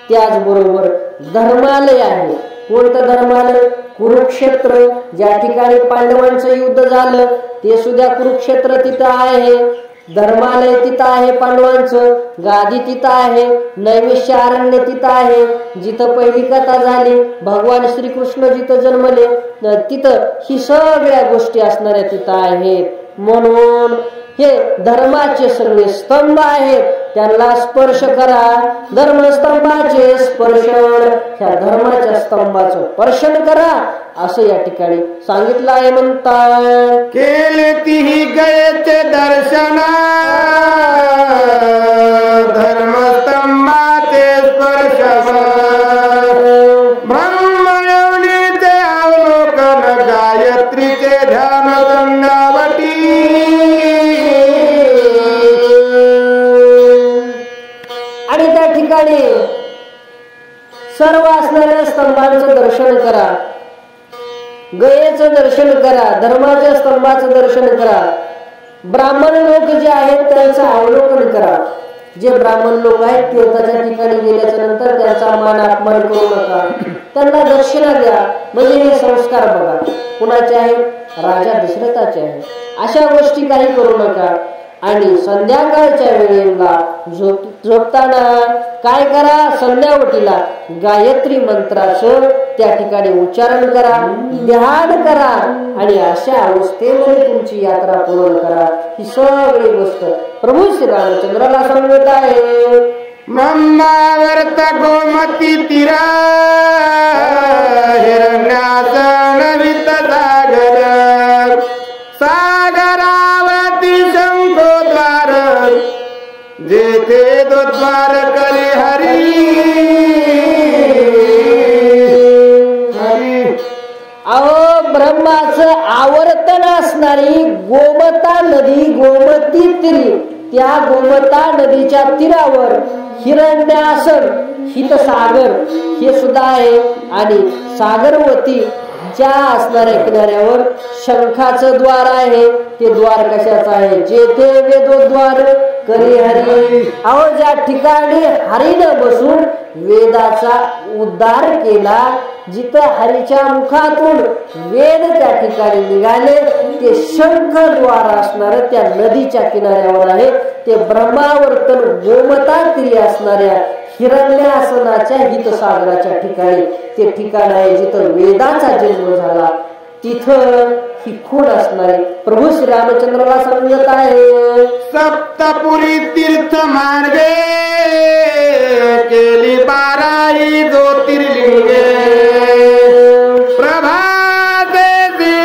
त्याचबरोबर धर्मालय आहे। कोणतं धर्मालय? कुरुक्षेत्र, ज्या ठिकाणी पांडवांचं युद्ध झालं ते सुद्धा कुरुक्षेत्र तिथं आहे। धर्मालय तिथं आहे, पांडवांचं गादी तिथं आहे, नैमिषारण्य तिथं आहे, जिथं पहिली कथा झाली, भगवान श्रीकृष्ण जिथं जन्मले तिथं ही सगळ्या गोष्टी असणाऱ्या तिथं आहेत। म्हणून हे धर्माचे सगळे स्तंभ आहेत, त्यांना स्पर्श करा। धर्मस्तंभाचे स्पर्शन, ह्या धर्माच्या स्तंभाचं स्पर्शन करा असं या ठिकाणी सांगितलं आहे। म्हणतात केले तिही गयचे दर्शन धर्मस्तंभाचे स्पर्शन ब्रह्मयोनीचे अवलोकन गायत्रीचे ध्यान दंडावटी। आणि त्या ठिकाणी सर्व असणाऱ्या स्तंभांचं दर्शन करा, गयेचं दर्शन करा, धर्माच्या स्तंभाचं दर्शन करा। ब्राह्मण लोक जे आहेत त्यांचं अवलोकन करा। जे ब्राह्मण लोक आहेत तीर्थाच्या ठिकाणी गेल्याच्या नंतर त्यांचा मान अपमान करू नका, त्यांना दक्षिणा द्या। म्हणजे हे संस्कार बघा कुणाचे आहेत? राजा दशरथाचे आहे। अशा गोष्टी काही करू नका। आणि संध्याकाळच्या वेळेला झोपताना काय करा? संध्यावटीला गायत्री मंत्राचं त्या ठिकाणी उच्चारण करा, ध्यान करा आणि अशा अवस्थेमध्ये तुमची यात्रा पूर्ण करा। ही सगळी गोष्ट प्रभू श्री रामचंद्राला सांगत आहे। ब्रह्मावर्त गोमती तीरा हिरण्याचं नवित सागर सागरावती शंखोद्वार जेथे द्वार करी हरी हरी। अहो ब्रह्माचं आवर्तन असणारी गोमता नदी, गोमती तीरी, त्या गोमता नदीच्या तीरावर हिरण्यासन हितसागर हे सुद्धा आहे। आणि सागरवती ज्या असणाऱ्या किनाऱ्यावर शंखाचं द्वार आहे, ते द्वार कशाचं आहे? जेथे वेदोद्वार करी हरी। अहो ज्या ठिकाणी हरीनं बसून वेदाचा उद्धार केला, जिथं हरीच्या मुखातून वेद त्या ठिकाणी निघाले, ते शंख द्वार असणार त्या नदीच्या किनाऱ्यावर आहे। ते ब्रह्मावर्तन गोमता तीरी असणाऱ्या हिरण्यासनाच्या हितसागराच्या ठिकाणी ते ठिकाण आहे जिथं वेदाचा जन्म झाला। तिथं ही खूण असणारे प्रभू श्री रामचंद्राला सांगत आहे। सप्तपुरी तीर्थ मार्गे केली 12 ज्योतिर्लिंगे प्रभाते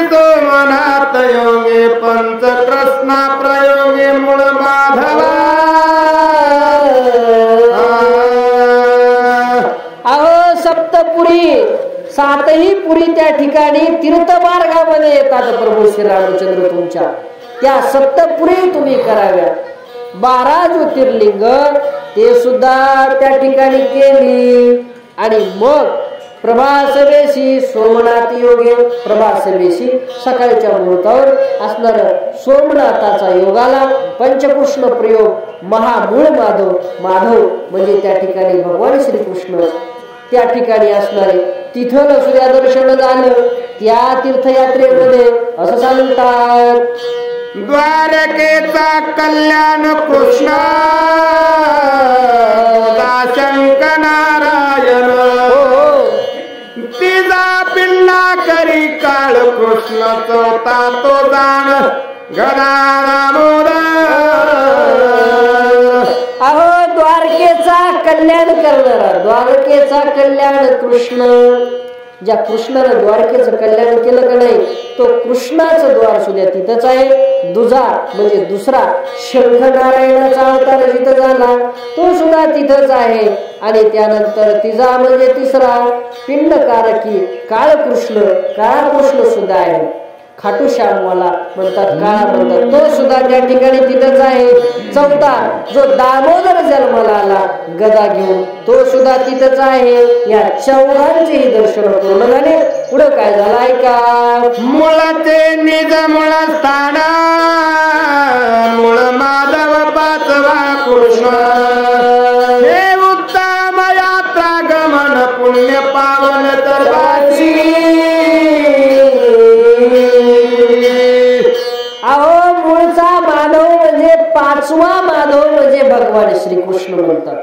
सोमनाथ योगे पंचकृष्णा प्रयोगे मूळ माधवा। अहो सप्तपुरी, 7ही पुरी त्या ठिकाणी तीर्थमार्गामध्ये येतात प्रभू श्री रामचंद्र तुमच्या। त्या सप्तपुरी तुम्ही कराव्या। 12 ज्योतिर्लिंग ते सुद्धा त्या ठिकाणी केली। आणि मग प्रभासवेशी सोमनाथ योगे, प्रभासवेशी सकाळच्या मुहूर्तावर असणार सोमनाथाचा योगाला पंचकृष्ण प्रयोग महामूळ माधव, माधव म्हणजे त्या ठिकाणी भगवान श्रीकृष्ण त्या ठिकाणी असणारे तिथं सूर्य दर्शन झालं। त्या तीर्थयात्रेमध्ये असं सांगतात, द्वारकेचा कल्याण कृष्ण दाशंक नारायण तिचा पिंडा करी काळ कृष्ण चौथा तो जाण गदामोद। अहो द्वारकेचा कल्याण करणारा, द्वारकेचा कल्याण कृष्ण, ज्या कृष्णानं द्वारकेचं कल्याण केलं का नाही, तो कृष्णाचं द्वार सुद्धा तिथंच आहे। दुजा म्हणजे दुसरा शंखनारायणाचा अवतार जिथं झाला तो सुद्धा तिथंच आहे. आणि त्यानंतर तिजा म्हणजे तिसरा पिंडकारकी काळकृष्ण सुद्धा आहे. खाटू श्यामवाला म्हणतात, काळा म्हणतात, तो सुद्धा त्या ठिकाणी तिथंच आहे. चौथा जो दामोदर जन्माला आला गदा घेऊन तो सुद्धा तिथंच आहे. या चौघांचेही दर्शन पूर्ण झाले. पुढे काय झालं ऐका. मुळाचे निज मूळ स्थान मूळ माधव पाचवा कृष्ण हे उत्तम यात्रा गमन पुण्य पावन दरबारी. अहो मूळचा माधव म्हणजे पाचवा माधव म्हणजे भगवान श्रीकृष्ण म्हणतात.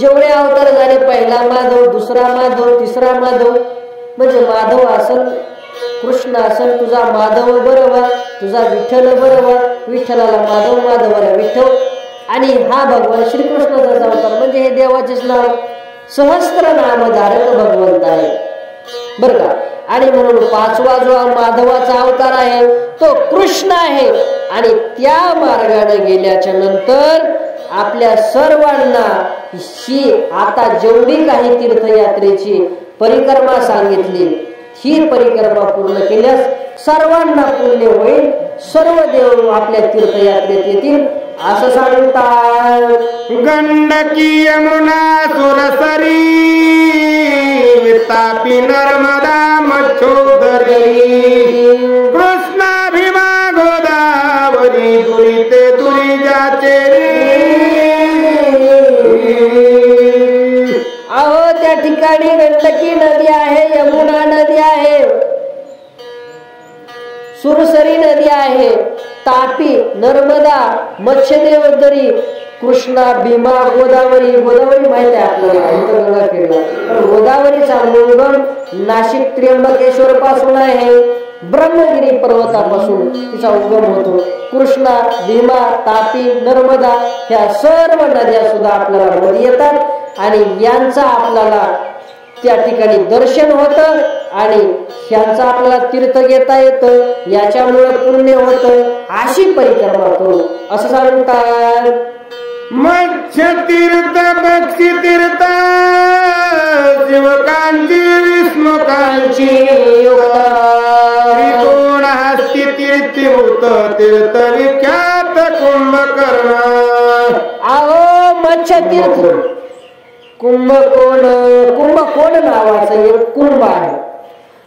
जेवढे अवतार झाले पहिला माधव, दुसरा माधव, तिसरा माधव म्हणजे माधव असल कृष्ण असल तुझा माधव बरोबर, तुझा विठ्ठल बरोबर, विठ्ठलाला माधव, माधवाला विठ्ठल. आणि हा भगवान श्रीकृष्णाचा अवतार म्हणजे हे देवाचेच नाव सहस्त्र नामधारक भगवंत आहे बर का. आणि म्हणून पाचवा जो माधवाचा अवतार आहे तो कृष्ण आहे. आणि त्या मार्गाने गेल्याच्या नंतर आपल्या सर्वांना ही आता जेवढी काही तीर्थयात्रेची परिक्रमा सांगितली ही परिक्रमा पूर्ण केल्यास सर्वांना पुण्य होईल. सर्व देव आपल्या तीर्थयात्रेत येतील असं सांगतात. गंडकी यमुना सुरसरी तापी नर्मदा मच्छोदरी कृष्णा भीमा गोदावरी दुरिते दुरी जाचे. अहो त्या ठिकाणी गंडकी नदी आहे, यमुना नदी आहे, सुरसरी नदी आहे, तापी, नर्मदा, मत्स्यदेवदरी, कृष्णा, भीमा, गोदावरी. गोदावरी माहिती आहे आपल्याला, गोदावरीचा उगम नाशिक त्र्यंबकेश्वर पासून आहे. ब्रह्मगिरी पर्वतापासून तिचा उगम होतो. कृष्णा, भीमा, तापी, नर्मदा ह्या सर्व नद्या सुद्धा आपल्याला मध्ये येतात आणि यांचा आपल्याला त्या ठिकाणी दर्शन होतं आणि ह्यांचा आपल्याला तीर्थ घेता येतं. याच्यामुळे पुण्य होतं. अशी परिक्रमा करू असं सांगतात. मत्स्य तीर्थ पक्षी तीर्थ शिवकांची विष्णुकांची त्रिकोण हस्ती तीर्थभूत तीर्थ विख्यात कुंभकर्ण. अहो मत्स्य तीर्थ कुंभकोण नावाचं एक कुंभ आहे.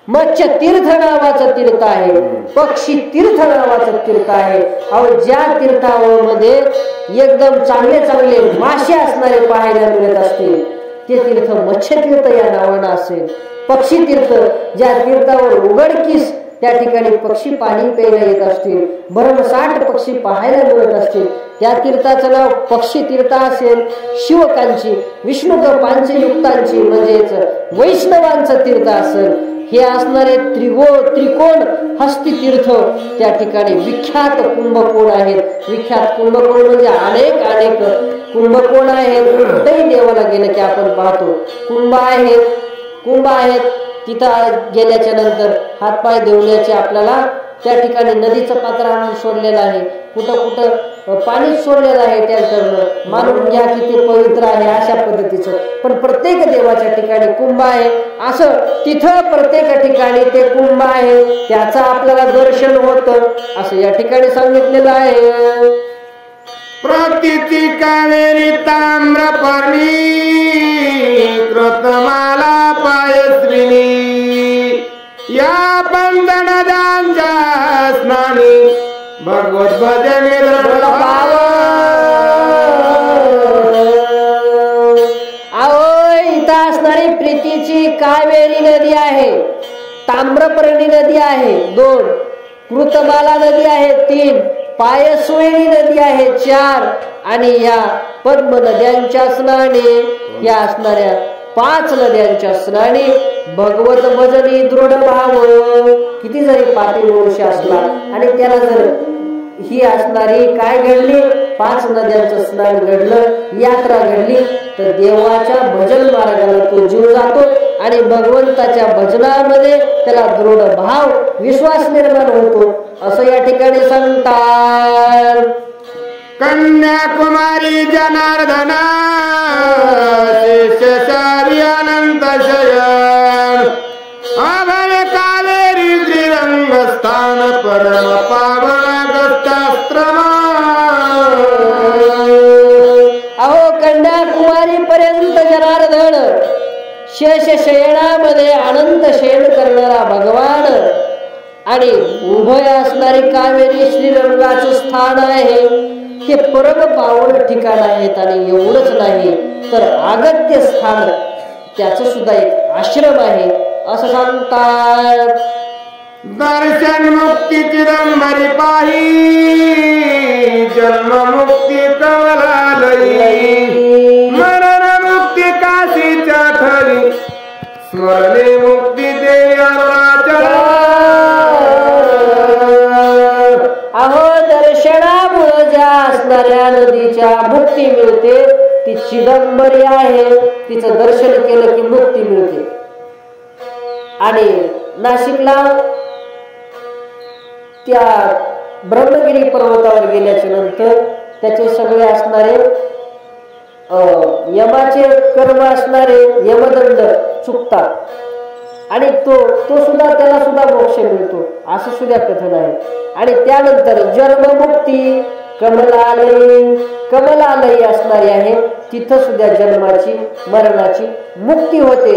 मत्स्य तीर्थ नावाचं तीर्थ आहे. पक्षी तीर्थ नावाचं तीर्थ आहे. अहो ज्या तीर्थामध्ये एकदम चांगले चांगले मासे असणारे पाहायला मिळत असतील ते तीर्थ मत्स्य तीर्थ या नावानं असेल. पक्षी तीर्थ ज्या तीर्थावर उघडकीस त्या ठिकाणी पक्षी पाणी प्यायला येत असतील, भरमसाठ पक्षी पाहायला मिळत असतील त्या तीर्थाचं नाव पक्षी तीर्थ असेल. शिवकांची विष्णुकपांची युक्तांची म्हणजेच वैष्णवांचं तीर्थ असेल. हे असणारे त्रिकोण हस्ती तीर्थ त्या ठिकाणी विख्यात कुंभकोण आहेत. विख्यात कुंभकोण म्हणजे अनेक कुंभकोण आहेत. कुठेही देवाला गेलं की आपण पाहतो कुंभ आहेत. तिथं गेल्याच्या नंतर हातपाय धुण्याचे आपल्याला त्या ठिकाणी नदीचं पात्र आणून सोडलेलं आहे. कुठं पाणीच सोडलेलं आहे. त्याकडनं मानून घ्या किती पवित्र आहे अशा पद्धतीचं. पण प्रत्येक देवाच्या ठिकाणी कुंभ आहे. असं तिथं प्रत्येक ठिकाणी ते कुंभ आहे. त्याचं आपल्याला दर्शन होतं असं या ठिकाणी सांगितलेलं आहे. प्रतिची कावेरी ताम्रपर्णी कृतमाला पायस्विनी या बंधन दांच्या स्नानी भगवत भजने भाव. अहो इथं असणारी प्रीतीची कावेरी नदी आहे, ताम्रपर्णी नदी आहे 2, कृतमाला नदी आहे 3, पायस्विनी नदी आहे 4 आणि या पद्म नद्यांच्या स्नानी या असणाऱ्या 5 नद्यांच्या स्नानी भगवत भजनी दृढ भाव. किती जरी पापी मनुष्य असला आणि त्याला जर ही असणारी काय घडली 5 नद्यांचं स्नान घडलं, यात्रा घडली, तर देवाच्या भजन मार्गाला तो जीव जातो आणि भगवंताच्या भजनामध्ये त्याला दृढ भाव विश्वास निर्माण होतो असं या ठिकाणी सांगतात. कन्याकुमारी जनार्दना शेषशारी अनंत शयन अभय कावेरी श्रीरंगस्थान परम पावनागस्तास्त्रमा. अहो कन्याकुमारी पर्यंत जनार्दन शेष शयनामध्ये अनंत शयन करणारा भगवान आणि उभय असणारी कावेरी श्रीरंगाचं स्थान आहे. हे परम पावन ठिकाण आहेत आणि एवढंच नाही तर अगत्य स्थान त्याचं सुद्धा एक आश्रम आहे असं सांगतात. दर्शन मुक्ती चिदंबरी पाही जन्म मुक्ती कमलालयी मरण मुक्ती काशीच्या ठरी स्मरणे मुक्ती देवी अरुणाचल. अहो दर्शनामुळे ज्या असणाऱ्या नदीच्या मुक्ती मिळते ती चिदंबरी आहे. तिचं दर्शन केलं की मुक्ती मिळते. आणि नाशिकला त्या ब्रह्मगिरी पर्वतावर गेल्याच्या नंतर त्याचे सगळे असणारे यमाचे कर्म असणारे यमदंड चुकतात आणि तो सुद्धा त्याला सुद्धा मोक्ष मिळतो असं सुद्धा कथन आहे. आणि त्यानंतर जन्ममुक्ती कमलालयी असणारी आहे. तिथं सुद्धा जन्माची मरणाची मुक्ती होते.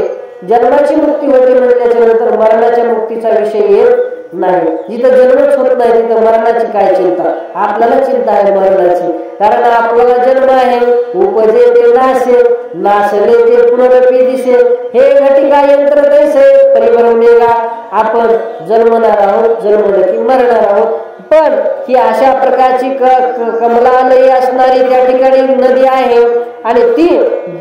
जन्माची मुक्ती होते म्हणल्याच्या नंतर मरणाच्या मुक्तीचा विषय येत नाही. जिथं जन्मच होत नाही तिथं मरणाची काय चिंता. आपल्याला चिंता आहे मरणाची, कारण आपल्याला जन्म आहे. उपजे ते नाशे नाशले ते पुनरपी दिसे हे घटिका यंत्र कैसे परिभ्रमेगा. आपण जन्मणार आहोत, जन्मलं की मरणार आहोत. पण ही अशा प्रकारची कमलालयी असणारी त्या ठिकाणी नदी आहे आणि ती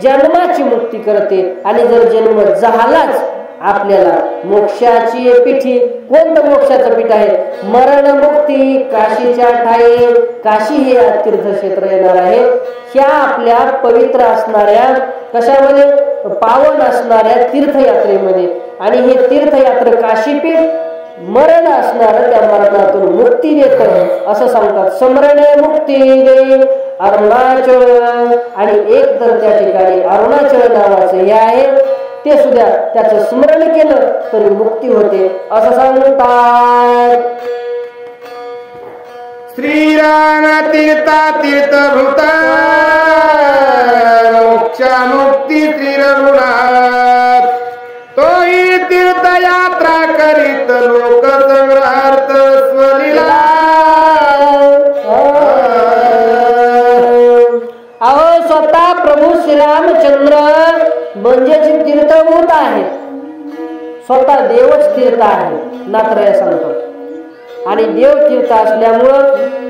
जन्माची मुक्ती करते. आणि जर जन्म झालाच आपल्याला मोक्षाची पीठी. कोणतं मोक्षाचं पीठ आहे? मरण मुक्ती काशीच्या ठाई. काशी हे तीर्थक्षेत्र येणार आहे. ह्या आपल्या पवित्र असणाऱ्या कशामध्ये पावन असणाऱ्या तीर्थयात्रेमध्ये. आणि हे तीर्थयात्र काशीपीठ मरण असणार त्या मरणातून मुक्ती देत असं सांगतात. स्मरणे मुक्ती दे अरुणाचल. आणि एक तर त्या ठिकाणी अरुणाचल नावाचं हे आहे ते सुद्धा त्याचं स्मरण केलं तरी मुक्ती होते असं सांगतात. श्रीराम तीर्था तीर्थभूता मोक्षा मुक्ती श्रीरघुनाथ. तोही तीर्थयात्रा करीत लोक संग्रहार्थ स्वलीला. अहो स्वतः प्रभू श्रीरामचंद्र म्हणजे जे तीर्थभूत आहेत. स्वतः देवच तीर्थ आहे नाथराय सांगतात. आणि देव तीर्थ असल्यामुळं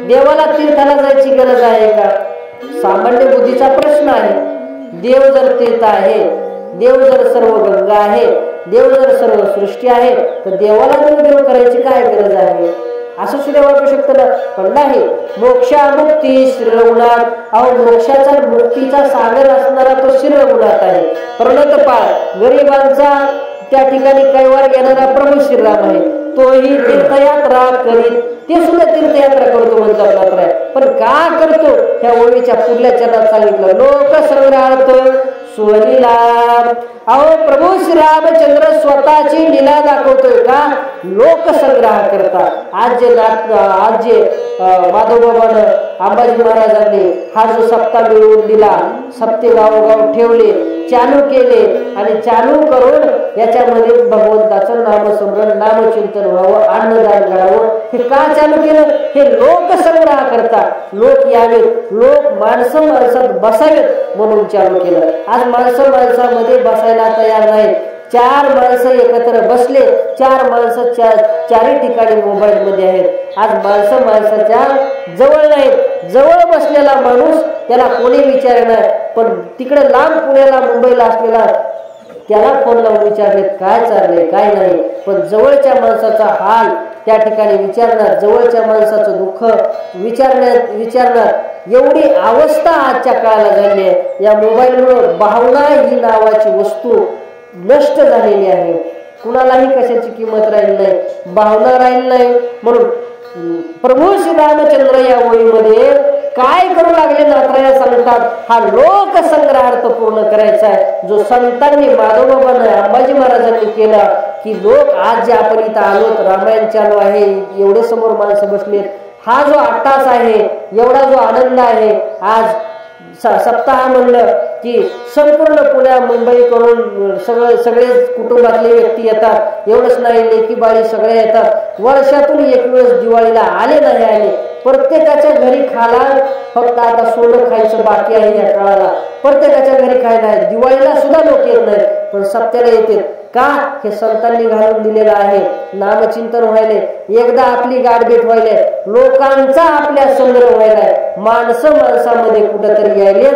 देवाला तीर्थाला जायची गरज आहे का? सामान्य बुद्धीचा प्रश्न आहे. देव जर तीर्थ आहे, देव जर सर्व गंगा आहे, देव जर सर्व सृष्टी आहे, तर देवाला जर देव करायची काय गरज आहे असं सुद्धा वाटू शकतं ना. पण नाही. मोक्षा मुक्ती श्रीरघुनाथ. अहो मोक्षाचा मुक्तीचा सागर असणारा तो श्रीरघुनाथ आहे. प्रणतपाळ गरिबांचा त्या ठिकाणी कैवार घेणारा प्रभू श्रीराम आहे. तोही तीर्थयात्रा करीत. ते सुद्धा तीर्थयात्रा करतो म्हणतात मात्र. पण का करतो ह्या ओळीच्या पुढल्या चरणात सांगितलं. लोकसंग्रहार्थ स्वलीला. अहो प्रभू श्रीरामचंद्र स्वतःची लीला दाखवतोय का? लोकसंग्रह करता. आज जे माधवबाबानं अंबाजी महाराजांनी हा जो सप्ताह मिळवून दिला, सप्ते गावोगाव ठेवले, चालू केले आणि चालू करून याच्यामध्ये भगवंताचं नामस्मरण नामचिंतन व्हावं, अन्नदान करावं. हे का चालू केलं? हे लोकसंग्रह करता. लोक यावेत, लोक माणसं माणसात बसावेत म्हणून चालू केलं. आज माणसं माणसामध्ये बसायला तयार नाहीत. 4 माणसं एकत्र बसले, 4 माणसं चारही ठिकाणी मोबाईल मध्ये आहेत. आज माणसं माणसाच्या जवळ नाहीत. जवळ बसलेला माणूस त्याला कोणी विचारणार, पण तिकडे लांब पुण्याला मुंबईला असलेला त्याला फोन लावून विचारलेत काय चाललंय काय नाही. पण जवळच्या माणसाचा हाल त्या ठिकाणी विचारणार, जवळच्या माणसाचं दुःख विचारणार. एवढी अवस्था आजच्या काळाला झाली आहे. या मोबाईलमुळे भावना ही नावाची वस्तू नष्ट झालेली आहे. कुणालाही कशाची किंमत राहिली नाही, भावना राहिली नाही. म्हणून प्रभू श्री रामचंद्र या ओळीमध्ये काय करू लागले नाथराया सांगतात, हा लोक संग्रहार्थ पूर्ण करायचा आहे जो संतांनी माधवबाबांना अंबाजी महाराजांनी केला. की लोक आज जे आपण इथं आलो, रामायण चालू आहे, एवढे समोर माणसं बसलेत, हा जो आट्टास आहे, एवढा जो आनंद आहे, आज सप्ताह म्हणलं की संपूर्ण पुण्या मुंबई करून सगळे कुटुंबातले व्यक्ती येतात. एवढंच नाही, लेकी बाळी सगळे येतात. वर्षातून एक वेळेस दिवाळीला आले नाही आले, प्रत्येकाच्या घरी खाला. फक्त आता सोनं खायचं बाकी आहे या काळाला. प्रत्येकाच्या घरी खायला आहे. दिवाळीला सुद्धा लोक येत नाहीत, पण सप्त्याला येते. का? हे संतांनी घालून दिलेलं आहे. नामचिंतन व्हायले, एकदा आपली गाठभेट व्हायले, लोकांचा आपल्या संग्रह व्हायलाय, माणसं माणसामध्ये कुठंतरी यायले.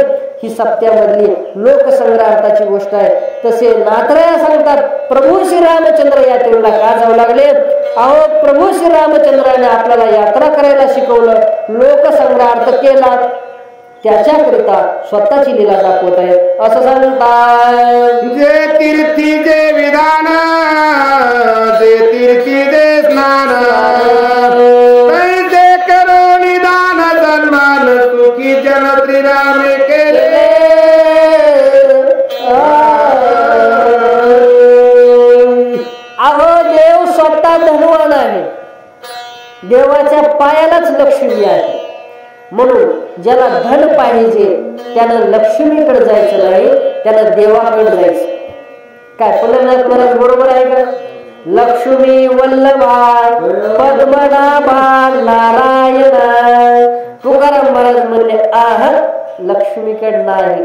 ही सप्त्यामधली लोकसंग्रहार्थाची गोष्ट आहे. तसे नाथराया सांगतात प्रभू श्री रामचंद्र यात्रेला का जाऊ लागले. अहो, प्रभू श्री रामचंद्राने आपल्याला यात्रा करायला शिकवलं, लोकसंग्रहार्थ केला, त्याच्याकरिता स्वतःची लीला दाखवत आहे. असं सांगतात, जे तीर्थी जे विधान, जे तीर्थी जे स्नान, तैसे करो निदान सन्मान, सुखी जन श्रीरामे केले. अहो, देव स्वतः धनवान आहे. देवाच्या पायालाच लक्ष्मी आहे. म्हणून ज्याला धन पाहिजे त्यानं लक्ष्मीकडे जायचं नाही, त्यानं देवाकडे जायचं. काय पंढरनाथ महाराज बरोबर आहे का? लक्ष्मी वल्लभा पद्मनाभा नारायणा. तुकाराम महाराज म्हणले आह, लक्ष्मीकडे नाही.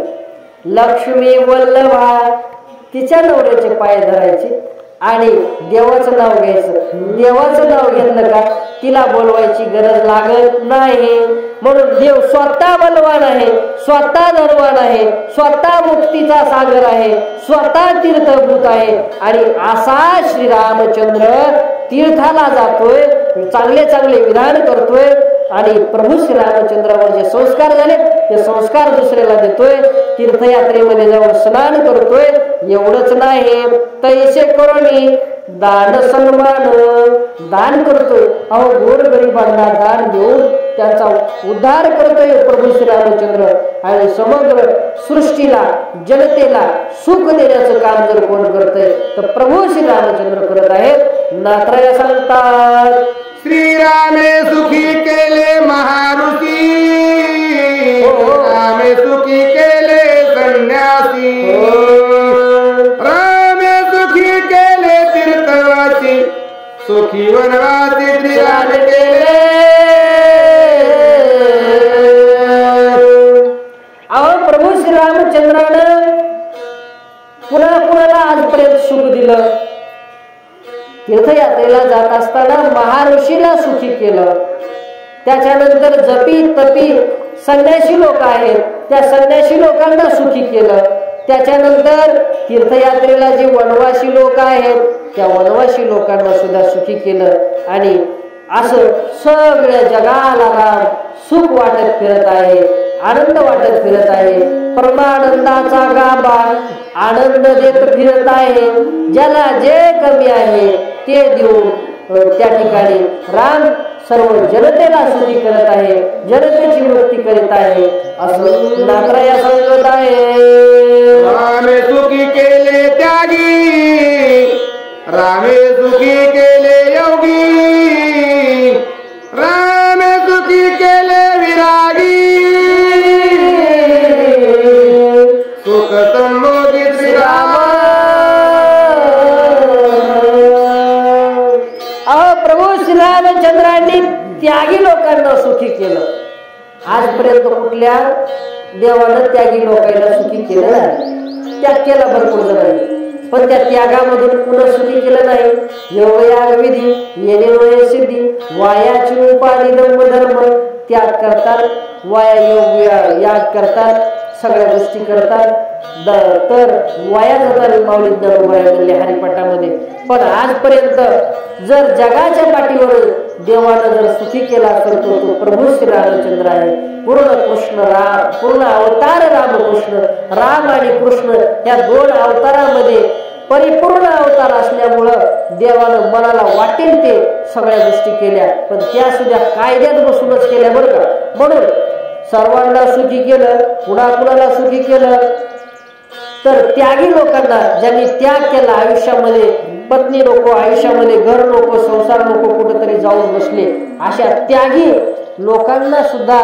लक्ष्मी वल्लभा, तिच्या नवऱ्याचे पाय धरायचे आणि देवाचं नाव घ्यायचं. देवाचं नाव घेतलं का तिला बोलवायची गरज लागत नाही. म्हणून देव स्वतः बलवान आहे, स्वतः धनवान आहे, स्वतः मुक्तीचा सागर आहे, स्वतः तीर्थभूत आहे. आणि असा श्रीरामचंद्र तीर्थाला जातोय, चांगले चांगले विधान करतोय आणि प्रभू श्रीरामचंद्रावर जे संस्कार झाले ते संस्कार दुसऱ्याला देतोय. तीर्थयात्रेमध्ये जाऊन स्नान करतोय. एवढंच नाही, तैसे करोनी दान सन्मान, दान करतोय. अहो, गोरगरिबांना दान देऊन त्यांचा उद्धार करतोय प्रभू श्रीरामचंद्र. आणि समग्र सृष्टीला जनतेला सुख देण्याचं काम जर कोण करतंय तर प्रभू श्रीरामचंद्र करत आहेत. नाथराया सांगतात, श्रीरामे सुखी केले महाऋषी, रामे सुखी केले संन्यासी, रामे सुखी केले तीर्थवासी, सुखी वनवासी श्रीरामे केले. अहो, प्रभू श्रीरामचंद्रानं पुन्हा कुणाला आजपर्यंत सुख दिलं. तीर्थयात्रेला जात असताना महाऋषीला सुखी केलं. त्याच्यानंतर जपी तपी संन्यासी लोक आहेत, त्या संन्यासी लोकांना सुखी केलं. त्याच्यानंतर तीर्थयात्रेला जे वनवासी लोक आहेत त्या वनवासी लोकांना सुद्धा सुखी केलं. आणि असं सगळ्या जगाला राम सुख वाटत फिरत आहे, आनंद वाटत फिरत आहे. परमानंदाचा गाभा आनंद देत फिरत आहे. ज्याला जे कमी आहे ते देऊन त्या ठिकाणी राम सर्व जनतेला सुखी करत आहे, जनतेची मुक्ती करीत आहे. असं नाथराया सांगत आहे. रामे सुखी केले त्यागी, रामे सुखी केले योगी, रामे सुखी केले विरागी, सुख संमोगी श्रीराम. प्रभू श्रीरामचंद्रांनी त्यागी लोकांना सुखी केलं. आजपर्यंत कुठल्या देवानं त्यागी लोकांना सुखी केलं नाही. त्याग केला भरपूर जणांनी, पण त्या त्यागामधून पुन्हा सुखी केलं नाही. योगयाग विधी येणे वय सिद्धी, वायाची उपाधी धर्म धर्म, त्याग करतात, वाया योग याग करतात, सगळ्या गोष्टी करतात. तर वाया जातात माऊली ज्ञानोबा हरिपाठामध्ये. पण आजपर्यंत जर जगाच्या पाठीवर देवानं जर सुखी केला तर तो प्रभू श्री रामचंद्र आहे. पूर्ण कृष्ण राम, पूर्ण अवतार रामकृष्ण, राम आणि कृष्ण या दोन अवतारामध्ये परिपूर्ण अवतार असल्यामुळं देवानं मनाला वाटेल ते सगळ्या गोष्टी केल्या. पण त्या सुद्धा कायद्यात बसूनच केल्या बरं का. म्हणून सर्वांना सुखी केलं, कुणाकुणाला सुखी केलं तर त्यागी लोकांना ज्यांनी त्याग केला आयुष्यामध्ये, पत्नी नको, आयुष्यामध्ये घर नको, संसार नको, कुठेतरी जाऊन बसले, अशा त्यागी लोकांना सुद्धा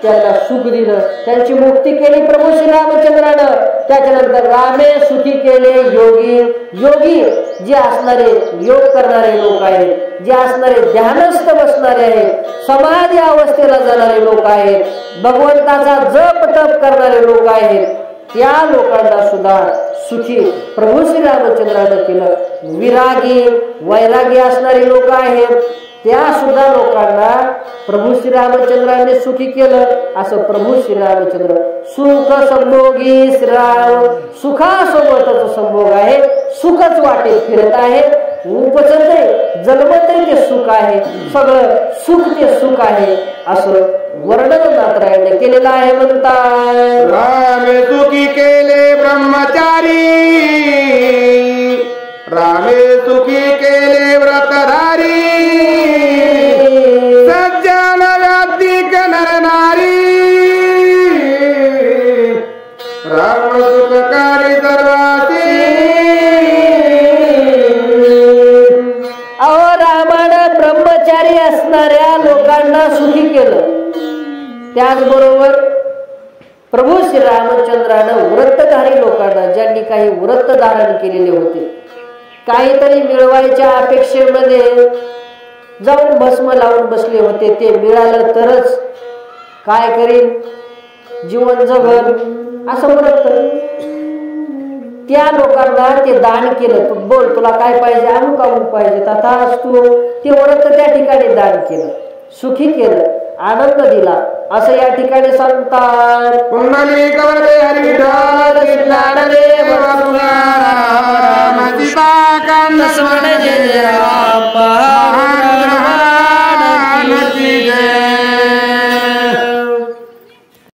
त्यांना सुख दिलं, त्यांची मुक्ती केली प्रभू श्री रामचंद्रानं. त्याच्यानंतर रामे सुखी केले योगी. योगी जे असणारे योग करणारे लोक आहेत, जे असणारे ध्यानस्थ बसणारे आहेत, समाधी अवस्थेला जाणारे लोक आहेत, भगवंताचा जप तप करणारे लोक आहेत, त्या लोकांना सुद्धा सुखी प्रभू श्री रामचंद्रानं केलं. विरागी वैरागी असणारे लोक आहेत, त्या सुद्धा लोकांना प्रभू श्री रामचंद्राने सुखी केलं. असं प्रभू श्री रामचंद्र सुख संभोगी श्रीराम, सुखासोबतच संभोग आहे, सुखच वाटेत फिरत आहे, उपचत नाही, जन्मत ते सुख आहे, सगळं सुख ते सुख आहे असं वर्णन नाथरायाने केलेलं आहे. म्हणतात रामे सुखी केले ब्रह्मचारी, रामे सुखी केले व्रतधारी, सज्जन व्याधिक नर नारी, राम सुखकारी सर्वासी. अहो रामानं ब्रह्मचारी असणाऱ्या लोकांना सुखी केलं. त्याचबरोबर प्रभू श्री रामचंद्रानं व्रतधारी लोकांना, ज्यांनी काही व्रत धारण केलेले होते, काहीतरी मिळवायच्या अपेक्षेमध्ये जाऊन भस्म लावून बसले होते, ते मिळालं तरच काय करीन, जीवन जगल असं म्हणत, त्या लोकांना ते दान केलं. तू बोल तुला काय पाहिजे, अमुक अमुक पाहिजे, तथास्तु ते व्रत त्या ठिकाणी दान केलं, सुखी केलं, आनंद दिला असं या ठिकाणी सांगतात. पुंडलिक वरदे हरी विठ्ठल ज्ञानदेव तुकाराम, सीता कांत स्मरण जय राम.